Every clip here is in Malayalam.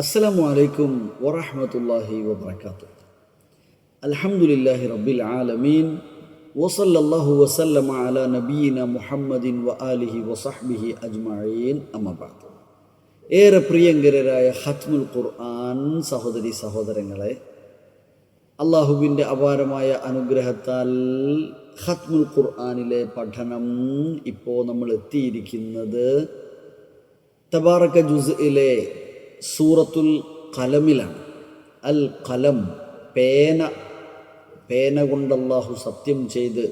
അസ്സലാമു അലൈക്കും വറഹ്മത്തുള്ളാഹി വബറകാതുഹു. അൽഹംദുലില്ലാഹി റബ്ബിൽ ആലമീൻ വസല്ലല്ലാഹു വസല്ലമ അലാ നബിയിന മുഹമ്മദിൻ വആലിഹി വസഹ്ബിഹി അജ്മഈൻ. അമ്മാ ബഅദ്. ഏറെ പ്രിയങ്കരരായ ഖത്മുൽ ഖുർആൻ സഹോദരി സഹോദരങ്ങളെ, അള്ളാഹുവിൻ്റെ അപാരമായ അനുഗ്രഹത്താൽ ഖത്മുൽ ഖുർആനിലെ പഠനം ഇപ്പോൾ നമ്മൾ എത്തിയിരിക്കുന്നത് തബാറക ജുസ്ഇലെ സൂറത്തുൽ ഖലമിലാണ്. അൽ ഖലം, പേന കൊണ്ട് അല്ലാഹു സത്യം ചെയ്ത്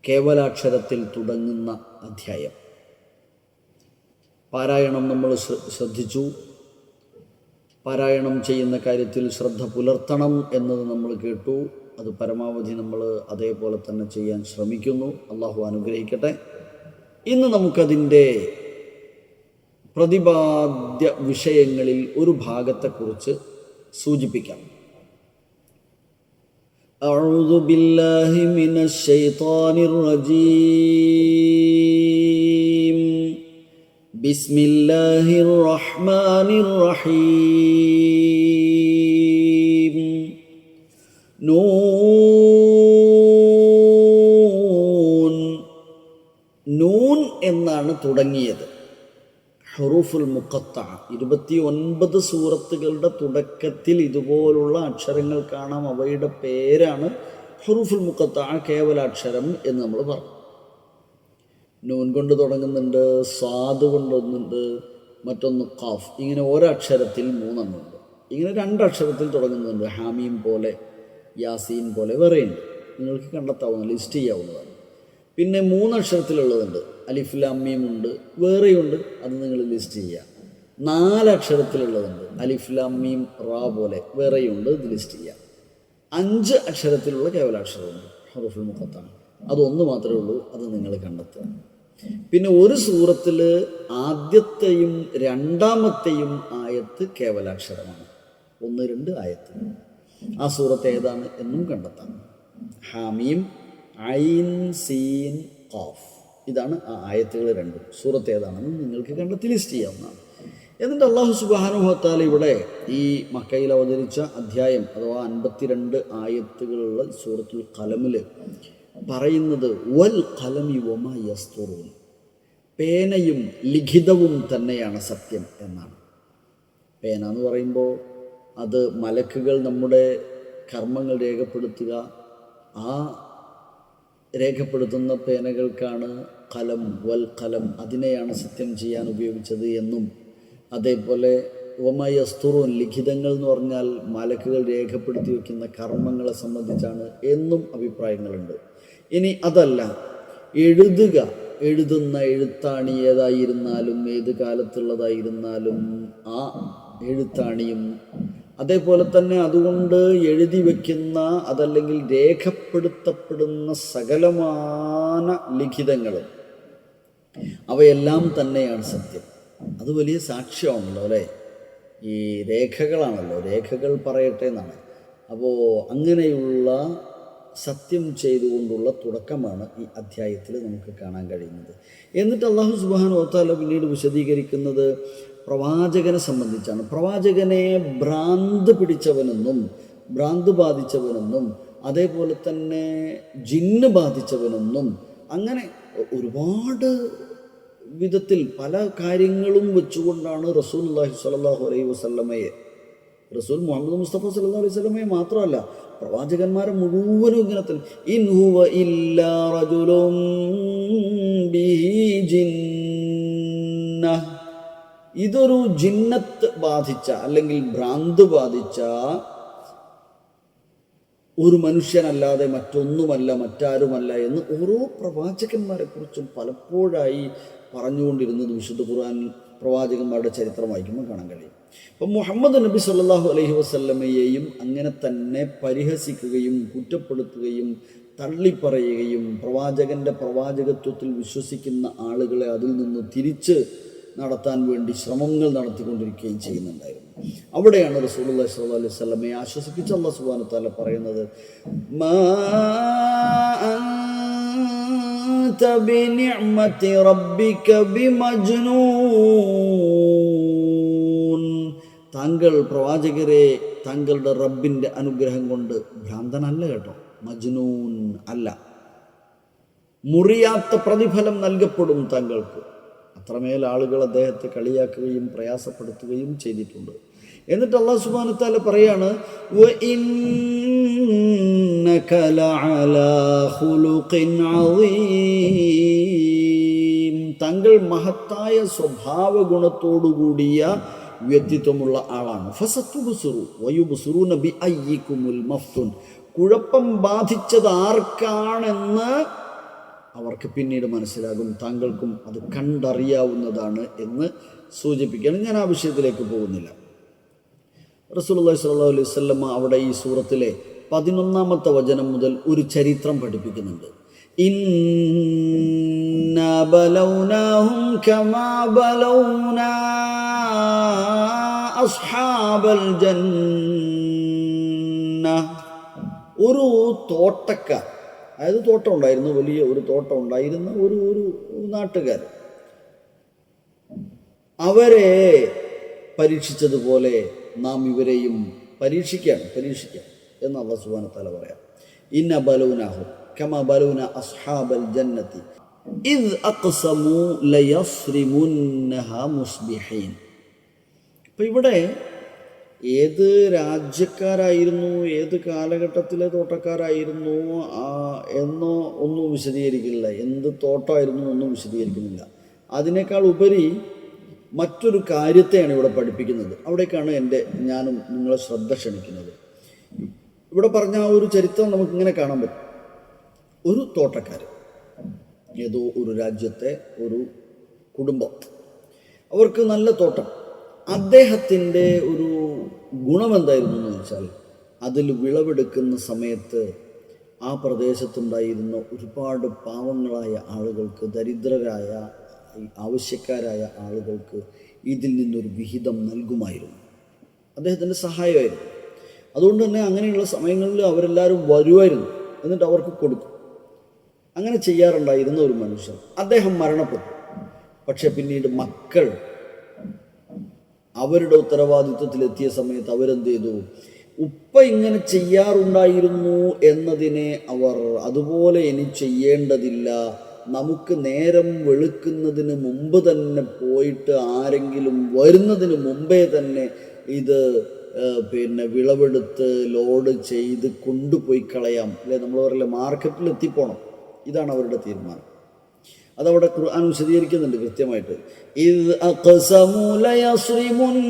കേവലാക്ഷരത്തിൽ തുടങ്ങുന്ന അധ്യായം. പാരായണം നമ്മൾ ശ്രദ്ധിച്ചു. പാരായണം ചെയ്യുന്ന കാര്യത്തിൽ ശ്രദ്ധ പുലർത്തണം എന്നത് നമ്മൾ കേട്ടു. അത് പരമാവധി നമ്മൾ അതേപോലെ തന്നെ ചെയ്യാൻ ശ്രമിക്കുന്നു. അള്ളാഹു അനുഗ്രഹിക്കട്ടെ. ഇന്ന് നമുക്കതിൻ്റെ പ്രതിപാദ്യ വിഷയങ്ങളിൽ ഒരു ഭാഗത്തെക്കുറിച്ച് സൂചിപ്പിക്കാം. അഊദു ബില്ലാഹി മിനശ് ശൈത്വാനിർ റജീം. ബിസ്മില്ലാഹിർ റഹ്മാനിർ റഹീം. നൂൻ എന്നാണ് തുടങ്ങിയത്. ഹുറൂഫുൽ മുഖത്തഅ 29 സൂറത്തുകളുടെ തുടക്കത്തിൽ ഇതുപോലുള്ള അക്ഷരങ്ങൾ കാണാം. അവയുടെ പേരാണ് ഹുറൂഫുൽ മുഖത്തഅ, കേവലാക്ഷരം എന്ന് നമ്മൾ പറയും. നൂൻ കൊണ്ട് തുടങ്ങുന്നുണ്ട്, സ്വാദ് കൊണ്ടൊന്നുണ്ട്, മറ്റൊന്ന് ഖാഫ്. ഇങ്ങനെ ഒരക്ഷരത്തിൽ 3 എണ്ണമുണ്ട്. ഇങ്ങനെ 2 അക്ഷരത്തിൽ തുടങ്ങുന്നുണ്ട്. ഹാമീം പോലെ, യാസീൻ പോലെ വേറെയുണ്ട്. നിങ്ങൾക്ക് കണ്ടെത്താവുന്ന, ലിസ്റ്റ് ചെയ്യാവുന്നതാണ്. പിന്നെ 3 അക്ഷരത്തിലുള്ളതുണ്ട്. അലിഫ് ലാം മീം ഉണ്ട്, വേറെയുണ്ട്, അത് നിങ്ങൾ ലിസ്റ്റ് ചെയ്യുക. 4 അക്ഷരത്തിലുള്ളതുണ്ട്. അലിഫ് ലാം മീം റാ പോലെ വേറെയുണ്ട്, ഇത് ലിസ്റ്റ് ചെയ്യുക. 5 അക്ഷരത്തിലുള്ള കേവലാക്ഷരമുണ്ട്, ഹുറൂഫുൽ മുഖത്താണ്. അതൊന്ന് മാത്രമേ ഉള്ളൂ, അത് നിങ്ങൾ കണ്ടെത്തുക. പിന്നെ ഒരു സൂറത്തിൽ ആദ്യത്തെയും രണ്ടാമത്തെയും ആയത്ത് കേവലാക്ഷരമാണ്. 1, 2 ആയത്ത്. ആ സൂറത്ത് ഏതാണ് എന്നും കണ്ടെത്താം. ഹാമീം, ഐൻ, സീൻ, ഖാഫ്. ഇതാണ് ആ ആയത്തുകൾ രണ്ടും. സൂറത്ത് ഏതാണെന്ന് നിങ്ങൾക്ക് കണ്ടെത്തി ലിസ്റ്റ് ചെയ്യാവുന്നതാണ്. എന്നിട്ട് അല്ലാഹു സുബ്ഹാനഹു വ തആല ഇവിടെ ഈ മക്കയിൽ അവതരിച്ച അധ്യായം അഥവാ 52 ആയത്തുകളുള്ള സൂറത്തുൽ ഖലമിൽ പറയുന്നത് വൽ ഖലമി വമാ യസ്തുറൂൻ, പേനയും ലിഖിതവും തന്നെയാണ് സത്യം എന്നാണ്. പേന എന്ന് പറയുമ്പോൾ അത് മലക്കുകൾ നമ്മുടെ കർമ്മങ്ങൾ രേഖപ്പെടുത്തുക, ആ രേഖപ്പെടുത്തുന്ന പേനകൾക്കാണ് ഖലം, വൽ ഖലം, അതിനെയാണ് സത്യം ചെയ്യാൻ ഉപയോഗിച്ചത് എന്നും, അതേപോലെ വമാ യസ്തുറൂൻ, ലിഖിതങ്ങൾ എന്ന് പറഞ്ഞാൽ മലക്കുകൾ രേഖപ്പെടുത്തി വയ്ക്കുന്ന കർമ്മങ്ങളെ സംബന്ധിച്ചാണ് എന്നും അഭിപ്രായങ്ങളുണ്ട്. ഇനി അതല്ല, എഴുതുന്ന എഴുത്താണി ഏതായിരുന്നാലും ഏത് കാലത്തുള്ളതായിരുന്നാലും ആ എഴുത്താണിയും, അതേപോലെ തന്നെ അതുകൊണ്ട് എഴുതി വയ്ക്കുന്ന അതല്ലെങ്കിൽ രേഖപ്പെടുത്തപ്പെടുന്ന സകലമാന ലിഖിതങ്ങളും അവയെല്ലാം തന്നെയാണ് സത്യം. അത് വലിയ സാക്ഷ്യമാണല്ലോ അല്ലേ, ഈ രേഖകളാണല്ലോ, രേഖകൾ പറയട്ടെ എന്നാണ്. അപ്പോൾ അങ്ങനെയുള്ള സത്യം ചെയ്തുകൊണ്ടുള്ള തുടക്കമാണ് ഈ അധ്യായത്തിൽ നമുക്ക് കാണാൻ കഴിയുന്നത്. എന്നിട്ട് അല്ലാഹു സുബ്ഹാനഹു വ തആല പിന്നീട് വിശദീകരിക്കുന്നത് പ്രവാചകനെ സംബന്ധിച്ചാണ്. പ്രവാചകനെ ഭ്രാന്ത് പിടിച്ചവനെന്നും ഭ്രാന്ത് ബാധിച്ചവനെന്നും അതേപോലെ തന്നെ ജിന്ന് ബാധിച്ചവനെന്നും അങ്ങനെ ഒരുപാട് വിധത്തിൽ പല കാര്യങ്ങളും വെച്ചുകൊണ്ടാണ് റസൂലുള്ളാഹി സ്വല്ലല്ലാഹു അലൈഹി വസല്ലമയെ, റസൂൽ മുഹമ്മദ് മുസ്തഫ സല്ലല്ലാഹു അലൈഹി വസല്ലമയെ മാത്രമല്ല പ്രവാചകന്മാരെ മുഴുവനും ഇങ്ങനെ തന്നെ ഇൻ ഹുവ ഇല്ലാ റജുലുൻ ബിഹി ജിന്ന, ഇതൊരു ജിന്നത്ത് ബാധിച്ച അല്ലെങ്കിൽ ഭ്രാന്ത് ബാധിച്ച ഒരു മനുഷ്യനല്ലാതെ മറ്റൊന്നുമല്ല, മറ്റാരുമല്ല എന്ന് ഓരോ പ്രവാചകന്മാരെ കുറിച്ചും പലപ്പോഴായി പറഞ്ഞുകൊണ്ടിരുന്നത് വിശുദ്ധ ഖുർആൻ പ്രവാചകന്മാരുടെ ചരിത്രം വായിക്കുമ്പോൾ കാണാൻ കഴിയും. അപ്പം മുഹമ്മദ് നബി സല്ലല്ലാഹു അലൈഹി വസല്ലമയെയും അങ്ങനെ തന്നെ പരിഹസിക്കുകയും കുറ്റപ്പെടുത്തുകയും തള്ളിപ്പറയുകയും പ്രവാചകൻ്റെ പ്രവാചകത്വത്തിൽ വിശ്വസിക്കുന്ന ആളുകളെ അതിൽ നിന്ന് തിരിച്ച് നടത്താൻ വേണ്ടി ശ്രമങ്ങൾ നടത്തിക്കൊണ്ടിരിക്കുകയും ചെയ്യുന്നുണ്ടായിരുന്നു. അവിടെയാണ് റസൂലുള്ളാഹി സ്വല്ലല്ലാഹു അലൈഹി വസല്ലമയെ ആശ്വസിപ്പിച്ച് അല്ലാഹു സുബ്ഹാനഹു വ തആല പറയുന്നത് മാ അൻത ബിനിഅ്മതി റബ്ബിക ബിമജ്നൂൻ, താങ്കൾ പ്രവാചകരെ താങ്കളുടെ റബ്ബിൻ്റെ അനുഗ്രഹം കൊണ്ട് ഭ്രാന്തനല്ല കേട്ടോ, മജ്നൂൻ അല്ല, മുറിയാത്ത പ്രതിഫലം നൽകപ്പെടും താങ്കൾക്ക്. അത്രമേൽ ആളുകൾ അദ്ദേഹത്തെ കളിയാക്കുകയും പ്രയാസപ്പെടുത്തുകയും ചെയ്തിട്ടുണ്ട്. എന്നിട്ട് അല്ലാഹു സുബ്ഹാനഹു വ തആല പറയാണ്, വഇന്നക ലഅലാ ഖുലുഖിൻ അദീം, താങ്കൾ മഹത്തായ സ്വഭാവ ഗുണത്തോടുകൂടിയ വ്യക്തിത്വമുള്ള ആളാണ്. ഫസതുബ്സിറു വയുബ്സിറൂന ബിഅയ്യികുമുൽ മഫ്തുൻ, കുഴപ്പം ബാധിച്ചത് ആർക്കാണെന്ന് അവർക്ക് പിന്നീട് മനസ്സിലാകും, താങ്കൾക്കും അത് കണ്ടറിയാവുന്നതാണ് എന്ന് സൂചിപ്പിക്കുകയാണ്. ഞാൻ ആ വിഷയത്തിലേക്ക് പോകുന്നില്ല. റസൂലുള്ളാഹി സ്വല്ലല്ലാഹു അലൈഹി വസല്ലം അവിടെ ഈ സൂറത്തിലെ 11-ാമത്തെ വചനം മുതൽ ഒരു ചരിത്രം പഠിപ്പിക്കുന്നുണ്ട്. ഇന്നാ ബലൗനാഹും കമാ ബലൗനാ അസ്ഹാബൽ ജന്ന. ഒരു തോട്ടക്കാർ, അതായത് തോട്ടം ഉണ്ടായിരുന്നു, വലിയ ഒരു തോട്ടം ഉണ്ടായിരുന്ന ഒരു നാട്ടുകാർ, അവരെ പരീക്ഷിച്ചതുപോലെ നാം ഇവരെയും പരീക്ഷിക്കാം എന്ന് അല്ലാഹു സുബ്ഹാനഹു വ തആല പറയാം. ഇന്ന ബലൗനാഹും കമാ ബലൗന അസ്ഹാബൽ ജന്നതി ഇദ് അഖ്സമു ലയസ്രിമുന്നഹാ മുസ്ബിഹീൻ. അപ്പം ഇവിടെ ഏത് രാജ്യക്കാരായിരുന്നു, ഏത് കാലഘട്ടത്തിലെ തോട്ടക്കാരായിരുന്നു എന്നോ ഒന്നും വിശദീകരിക്കുന്നില്ല, എന്ത് തോട്ടമായിരുന്നു ഒന്നും വിശദീകരിക്കുന്നില്ല. അതിനേക്കാൾ ഉപരി മറ്റൊരു കാര്യത്തെയാണ് ഇവിടെ പഠിപ്പിക്കുന്നത്. അവിടേക്കാണ് ഞാനും നിങ്ങളെ ശ്രദ്ധ ക്ഷണിക്കുന്നത്. ഇവിടെ പറഞ്ഞ ആ ഒരു ചരിത്രം നമുക്കിങ്ങനെ കാണാൻ പറ്റും. ഒരു തോട്ടക്കാർ, ഏതോ ഒരു രാജ്യത്തെ ഒരു കുടുംബം, അവർക്ക് നല്ല തോട്ടം. അദ്ദേഹത്തിൻ്റെ ഒരു ഗുണമെന്തായിരുന്നു എന്ന് വെച്ചാൽ, അതിൽ വിളവെടുക്കുന്ന സമയത്ത് ആ പ്രദേശത്തുണ്ടായിരുന്ന ഒരുപാട് പാവങ്ങളായ ആളുകൾക്ക്, ദരിദ്രരായ ആവശ്യക്കാരായ ആളുകൾക്ക് ഇതിൽ നിന്നൊരു വിഹിതം നൽകുമായിരുന്നു. അദ്ദേഹത്തിൻ്റെ സഹായമായിരുന്നു. അതുകൊണ്ട് തന്നെ അങ്ങനെയുള്ള സമയങ്ങളിൽ അവരെല്ലാവരും വരുമായിരുന്നു, എന്നിട്ട് അവർക്ക് കൊടുക്കും. അങ്ങനെ ചെയ്യാറുണ്ടായിരുന്ന ഒരു മനുഷ്യൻ, അദ്ദേഹം മരണപ്പെട്ടു. പക്ഷെ പിന്നീട് മക്കൾ അവരുടെ ഉത്തരവാദിത്വത്തിലെത്തിയ സമയത്ത് അവരെന്ത് ചെയ്തു? ഉപ്പ ഇങ്ങനെ ചെയ്യാറുണ്ടായിരുന്നു എന്നതിനെ അവർ അതുപോലെ ഇനി ചെയ്യേണ്ടതില്ല, നമുക്ക് നേരം വെളുക്കുന്നതിന് മുമ്പ് തന്നെ പോയിട്ട് ആരെങ്കിലും വരുന്നതിന് മുമ്പേ തന്നെ ഇത് വിളവെടുത്ത് ലോഡ് ചെയ്ത് കൊണ്ടുപോയി കളയാം, അല്ലെ, നമ്മൾ പറയില്ല മാർക്കറ്റിൽ എത്തിപ്പോണം. ഇതാണ് അവരുടെ തീരുമാനം. അതവിടെ ഖുർആൻ വിശദീകരിക്കുന്നുണ്ട് കൃത്യമായിട്ട്. ഇദ് അഖ്സമു ലയസ്രിമുന്നഹാ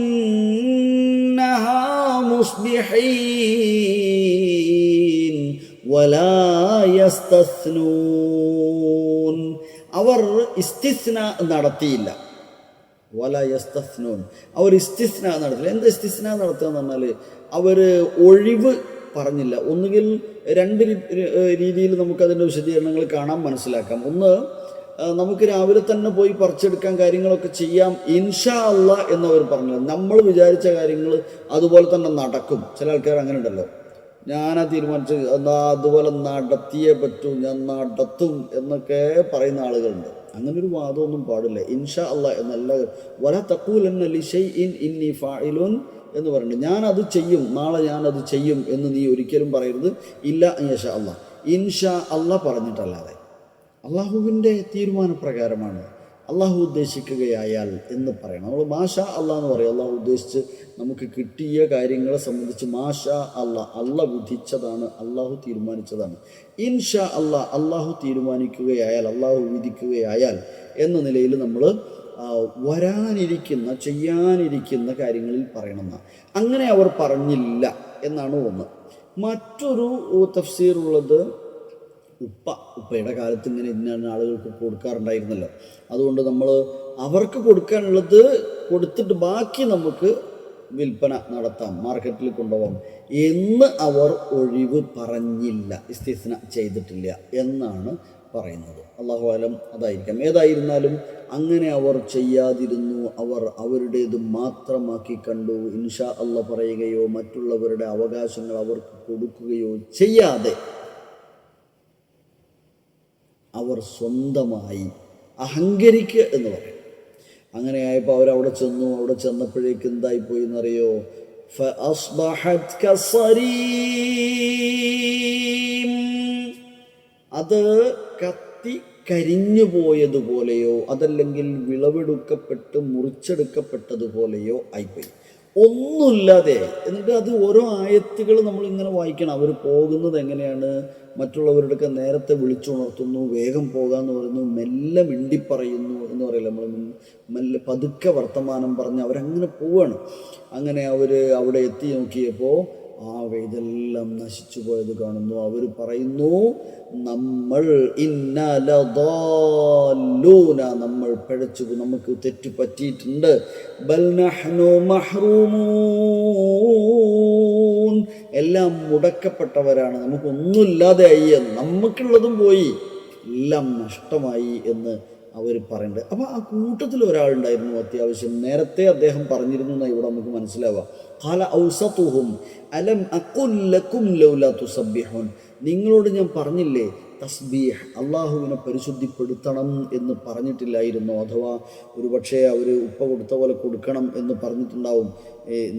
മുസ്ബിഹീൻ വലാ യസ്തസ്നൂൻ. അവർ ഇസ്തിസ്ന നടത്തിയില്ല. വലാ യസ്തസ്നൂൻ, അവർ ഇസ്തിസ്ന നടത്തില്ല. എന്താ ഇസ്തിസ്ന നടത്തുക എന്ന് പറഞ്ഞാൽ, അവർ ഒഴിവ് പറഞ്ഞില്ല. ഒന്നുകിൽ രണ്ട് രീതിയിൽ നമുക്കതിൻ്റെ വിശദീകരണങ്ങൾ കാണാൻ മനസ്സിലാക്കാം. ഒന്ന്, നമുക്ക് രാവിലെ തന്നെ പോയി പറിച്ചെടുക്കാൻ കാര്യങ്ങളൊക്കെ ചെയ്യാം ഇൻഷാ അല്ലാ എന്നവർ പറഞ്ഞത്. നമ്മൾ വിചാരിച്ച കാര്യങ്ങൾ അതുപോലെ തന്നെ നടക്കും. ചില ആൾക്കാർ അങ്ങനെ ഉണ്ടല്ലോ, ഞാനാ തീരുമാനിച്ച് എന്നാ അതുപോലെ നടത്തിയേ പറ്റൂ, ഞാൻ നടത്തും എന്നൊക്കെ പറയുന്ന ആളുകളുണ്ട്. അങ്ങനൊരു വാദമൊന്നും പാടില്ല. ഇൻഷാ അല്ലാ എന്നല്ല, വലാ തഖൂലന്ന ലിശൈഇൻ ഇന്നി ഫാഇലുൻ എന്ന് പറയുന്നുണ്ട്. ഞാനത് ചെയ്യും, നാളെ ഞാനത് ചെയ്യും എന്ന് നീ ഒരിക്കലും പറയരുത്. ഇല്ല ഇൻഷാ അല്ലാ, ഇൻഷാ അല്ലാ പറഞ്ഞിട്ടല്ലാതെ. അള്ളാഹുവിൻ്റെ തീരുമാനപ്രകാരമാണ്, അള്ളാഹു ഉദ്ദേശിക്കുകയായാൽ എന്ന് പറയണം. നമ്മൾ മാഷാ അല്ലാ എന്ന് പറയും. അള്ളാഹു ഉദ്ദേശിച്ച് നമുക്ക് കിട്ടിയ കാര്യങ്ങളെ സംബന്ധിച്ച് മാഷാ അല്ലാ, അള്ളാഹ് വിധിച്ചതാണ്, അള്ളാഹു തീരുമാനിച്ചതാണ്. ഇൻഷാ അല്ലാ, അള്ളാഹു തീരുമാനിക്കുകയായാൽ, അള്ളാഹു വിധിക്കുകയായാൽ എന്ന നിലയിൽ നമ്മൾ വരാനിരിക്കുന്ന ചെയ്യാനിരിക്കുന്ന കാര്യങ്ങളിൽ പറയണമെന്ന. അങ്ങനെ അവർ പറഞ്ഞില്ല എന്നാണ് ഒന്ന്. മറ്റൊരു തഫ്സീറുള്ളത്, ഉപ്പയുടെ കാലത്ത് ഇങ്ങനെ ഇന്ന ആളുകൾക്ക് കൊടുക്കാറുണ്ടായിരുന്നല്ലോ, അതുകൊണ്ട് നമ്മൾ അവർക്ക് കൊടുക്കാനുള്ളത് കൊടുത്തിട്ട് ബാക്കി നമുക്ക് വിൽപ്പന നടത്താം, മാർക്കറ്റിൽ കൊണ്ടുപോകാം എന്ന് അവർ ഒഴിവ് പറഞ്ഞില്ല, ഇസ്തിസ്ന ചെയ്തിട്ടില്ല എന്നാണ് പറയുന്നത്. അല്ലാഹു അലം അതായിരിക്കാം. ഏതായിരുന്നാലും അങ്ങനെ അവർ ചെയ്യാതിരുന്നു. അവർ അവരുടേത് മാത്രമാക്കി കണ്ടു. ഇൻഷാ അല്ലാ പറയുകയോ മറ്റുള്ളവരുടെ അവകാശങ്ങൾ അവർക്ക് കൊടുക്കുകയോ ചെയ്യാതെ അവർ സ്വന്തമായി അഹങ്കരിക്കുക എന്ന് പറയും. അങ്ങനെയായപ്പോൾ അവരവിടെ ചെന്നു. അവിടെ ചെന്നപ്പോഴേക്ക് എന്തായിപ്പോയി എന്നറിയോ? فأصبحت كالصريم. അത് കത്തി കരിഞ്ഞു പോയതുപോലെയോ അതല്ലെങ്കിൽ വിളവെടുക്കപ്പെട്ട് മുറിച്ചെടുക്കപ്പെട്ടതുപോലെയോ ആയിപ്പോയി, ഒന്നുമില്ലാതെ. എന്നിട്ട് അത് ഓരോ ആയത്തുകൾ നമ്മളിങ്ങനെ വായിക്കണം. അവർ പോകുന്നത് എങ്ങനെയാണ്? മറ്റുള്ളവരുടെയൊക്കെ നേരത്തെ വിളിച്ചുണർത്തുന്നു, വേഗം പോകാമെന്ന് പറയുന്നു, മെല്ലെ മിണ്ടിപ്പറയുന്നു എന്ന് പറയില്ല നമ്മൾ, മെല്ലെ പതുക്കെ വർത്തമാനം പറഞ്ഞ് അവരങ്ങനെ പോവുകയാണ്. അങ്ങനെ അവർ അവിടെ എത്തി നോക്കിയപ്പോൾ ഇതെല്ലാം നശിച്ചു പോയത് കാണുന്നു. അവർ പറയുന്നു, നമ്മൾ നമ്മൾ പിഴച്ചു, നമുക്ക് തെറ്റ് പറ്റിയിട്ടുണ്ട്. ബൽ നഹ്നു മഹ്റൂമൂൻ, എല്ലാം മുടക്കപ്പെട്ടവരാണ്, നമുക്കൊന്നുമില്ലാതെ ആയി, നമുക്കുള്ളതും പോയി, എല്ലാം നഷ്ടമായി എന്ന് അവർ പറയുന്നുണ്ട്. അപ്പോൾ ആ കൂട്ടത്തിൽ ഒരാളുണ്ടായിരുന്നു അത്യാവശ്യം നേരത്തെ അദ്ദേഹം പറഞ്ഞിരുന്നു എന്നാണ് ഇവിടെ നമുക്ക് മനസ്സിലാവാം. ഖാല ഔസതുഹും അലം അഖുൽ ലക്കും ലൗലാ തുസബ്ബിഹൂൻ, നിങ്ങളോട് ഞാൻ പറഞ്ഞില്ലേ തസ്ബീഹ്, അള്ളാഹുവിനെ പരിശുദ്ധിപ്പെടുത്തണം എന്ന് പറഞ്ഞിട്ടില്ലായിരുന്നോ? അഥവാ ഒരു പക്ഷേ അവർ ഉപ്പ കൊടുത്ത പോലെ കൊടുക്കണം എന്ന് പറഞ്ഞിട്ടുണ്ടാവും.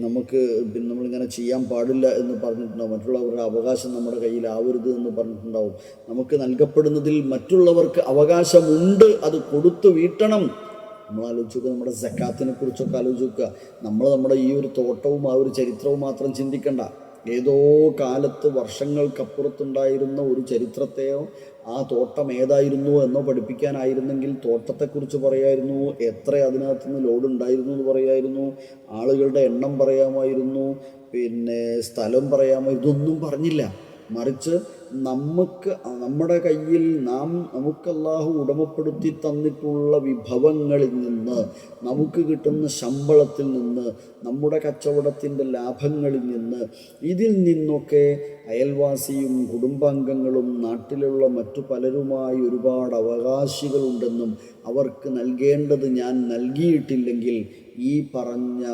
നമുക്ക് പിന്നെ നമ്മളിങ്ങനെ ചെയ്യാൻ പാടില്ല എന്ന് പറഞ്ഞിട്ടുണ്ടാവും. മറ്റുള്ളവരുടെ അവകാശം നമ്മുടെ കയ്യിലാവരുത് എന്ന് പറഞ്ഞിട്ടുണ്ടാവും. നമുക്ക് നൽകപ്പെടുന്നതിൽ മറ്റുള്ളവർക്ക് അവകാശമുണ്ട്, അത് കൊടുത്തു വീട്ടണം. നമ്മൾ ആലോചിക്കുക, നമ്മുടെ സക്കാത്തിനെ കുറിച്ചൊക്കെ ആലോചിക്കുക. നമ്മുടെ ഈ ഒരു തോട്ടവും ആ ഒരു ചരിത്രവും മാത്രം ചിന്തിക്കണ്ട. ഏതോ കാലത്ത് വർഷങ്ങൾക്കപ്പുറത്തുണ്ടായിരുന്ന ഒരു ചരിത്രത്തെയോ ആ തോട്ടം ഏതായിരുന്നു എന്നോ പഠിപ്പിക്കാനായിരുന്നെങ്കിൽ തോട്ടത്തെക്കുറിച്ച് പറയായിരുന്നു, എത്ര അതിനകത്തുനിന്ന് ലോഡ് ഉണ്ടായിരുന്നു എന്ന് പറയായിരുന്നു, ആളുകളുടെ എണ്ണം പറയാമായിരുന്നു, പിന്നെ സ്ഥലം പറയാമായിരുന്നു. ഇതൊന്നും പറഞ്ഞില്ല. മറിച്ച് നമ്മുടെ കയ്യിൽ നമുക്ക് അല്ലാഹു ഉടമപ്പെടുത്തി തന്നിട്ടുള്ള വിഭവങ്ങളിൽ നിന്ന്, നമുക്ക് കിട്ടുന്ന ശമ്പളത്തിൽ നിന്ന്, നമ്മുടെ കച്ചവടത്തിൻ്റെ ലാഭങ്ങളിൽ നിന്ന്, ഇതിൽ നിന്നൊക്കെ അയൽവാസിയും കുടുംബാംഗങ്ങളും നാട്ടിലുള്ള മറ്റു പലരുമായി ഒരുപാട് അവകാശികളുണ്ടെന്നും അവർക്ക് നൽകേണ്ടത് ഞാൻ നൽകിയിട്ടില്ലെങ്കിൽ ഈ പറഞ്ഞ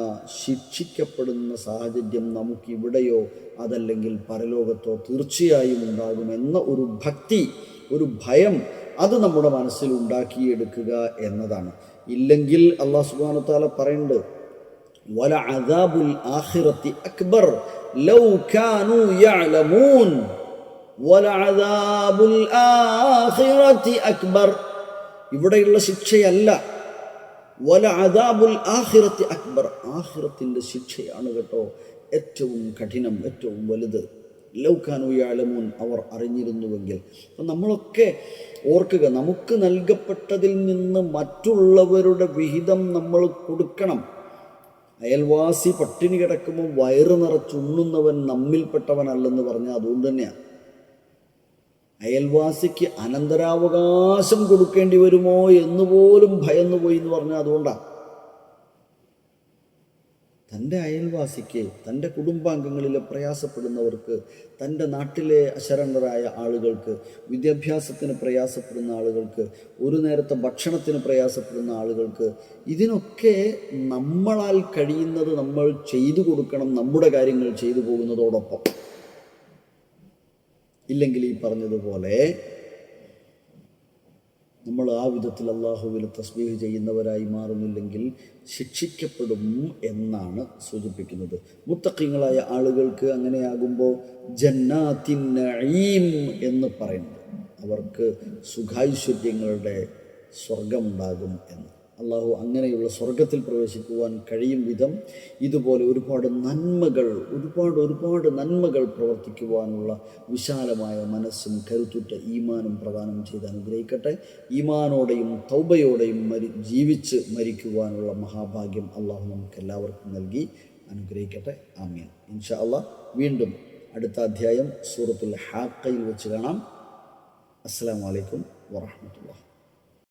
ശിക്ഷിക്കപ്പെടുന്ന സാഹചര്യം നമുക്കിവിടെയോ അതല്ലെങ്കിൽ പരലോകത്തോ തീർച്ചയായും ഉണ്ടാകുമെന്ന ഒരു ഭക്തി, ഒരു ഭയം, അത് നമ്മുടെ മനസ്സിൽ ഉണ്ടാക്കിയെടുക്കുക എന്നതാണ്. ഇല്ലെങ്കിൽ അല്ലാഹു സുബ്ഹാനഹു വ തആല പറയുന്നുണ്ട്, വല അദാബുൽ ആഖിറത്തി അക്ബർ ലൗ കാനൂ യഅലമൂൻ, വല അദാബുൽ ആഖിറത്തി അക്ബർ, ഇവിടെയുള്ള ശിക്ഷയല്ല, വല അദാബുൽ ആഖിറത്തി അക്ബർ, ആഖിറത്തിൻ്റെ ശിക്ഷയാണ് കേട്ടോ ഏറ്റവും കഠിനം, ഏറ്റവും വലുത്. ലൗ കാനൂ യഅലമൂൻ, അവർ അറിഞ്ഞിരുന്നുവെങ്കിൽ. അപ്പം നമ്മളൊക്കെ ഓർക്കുക, നമുക്ക് നൽകപ്പെട്ടതിൽ നിന്ന് മറ്റുള്ളവരുടെ വിഹിതം നമ്മൾ കൊടുക്കണം. അയൽവാസി പട്ടിണി കിടക്കുമ്പോൾ വയറ് നിറച്ചുണ്ണുന്നവൻ നമ്മിൽപ്പെട്ടവനല്ലെന്ന് പറഞ്ഞാൽ അതുകൊണ്ട് തന്നെയാണ്. അയൽവാസിക്ക് അനന്തരാവകാശം കൊടുക്കേണ്ടി വരുമോ എന്ന് പോലും ഭയന്നു പോയി എന്ന് പറഞ്ഞാൽ അതുകൊണ്ടാണ്. തൻ്റെ അയൽവാസിക്ക്, തൻ്റെ കുടുംബാംഗങ്ങളിലെ പ്രയാസപ്പെടുന്നവർക്ക്, തൻ്റെ നാട്ടിലെ അശരണരായ ആളുകൾക്ക്, വിദ്യാഭ്യാസത്തിന് പ്രയാസപ്പെടുന്ന ആളുകൾക്ക്, ഒരു നേരത്തെ ഭക്ഷണത്തിന് പ്രയാസപ്പെടുന്ന ആളുകൾക്ക്, ഇതിനൊക്കെ നമ്മളാൽ കഴിയുന്നത് നമ്മൾ ചെയ്തു കൊടുക്കണം, നമ്മുടെ കാര്യങ്ങൾ ചെയ്തു പോകുന്നതോടൊപ്പം. ഇല്ലെങ്കിൽ ഈ പറഞ്ഞതുപോലെ നമ്മൾ ആ വിധത്തിൽ അള്ളാഹുവിൽ തസ്ബീഹ് ചെയ്യുന്നവരായി മാറുന്നില്ലെങ്കിൽ ശിക്ഷിക്കപ്പെടും എന്നാണ് സൂചിപ്പിക്കുന്നത്. മുത്തഖീങ്ങളായ ആളുകൾക്ക് അങ്ങനെയാകുമ്പോൾ ജന്നാത്തിൻ നഈം എന്ന് പറയുന്നത്, അവർക്ക് സുഖൈശ്വര്യങ്ങളുടെ സ്വർഗമുണ്ടാകും എന്ന്. അള്ളാഹു അങ്ങനെയുള്ള സ്വർഗത്തിൽ പ്രവേശിക്കുവാൻ കഴിയും വിധം ഇതുപോലെ ഒരുപാട് നന്മകൾ പ്രവർത്തിക്കുവാനുള്ള വിശാലമായ മനസ്സും കരുത്തുറ്റ ഈമാനും പ്രദാനം ചെയ്ത് അനുഗ്രഹിക്കട്ടെ. ഈമാനോടെയും തൗബയോടെയും ജീവിച്ച് മരിക്കുവാനുള്ള മഹാഭാഗ്യം അള്ളാഹു നമുക്ക് എല്ലാവർക്കും നൽകി അനുഗ്രഹിക്കട്ടെ. ആമീൻ. ഇൻഷാ അള്ളാഹ് വീണ്ടും അടുത്ത അധ്യായം സൂറത്തുൽ ഹാഖയിൽ വെച്ച് കാണാം. അസ്സലാമു അലൈക്കും വറഹ്മത്തുള്ളാഹി.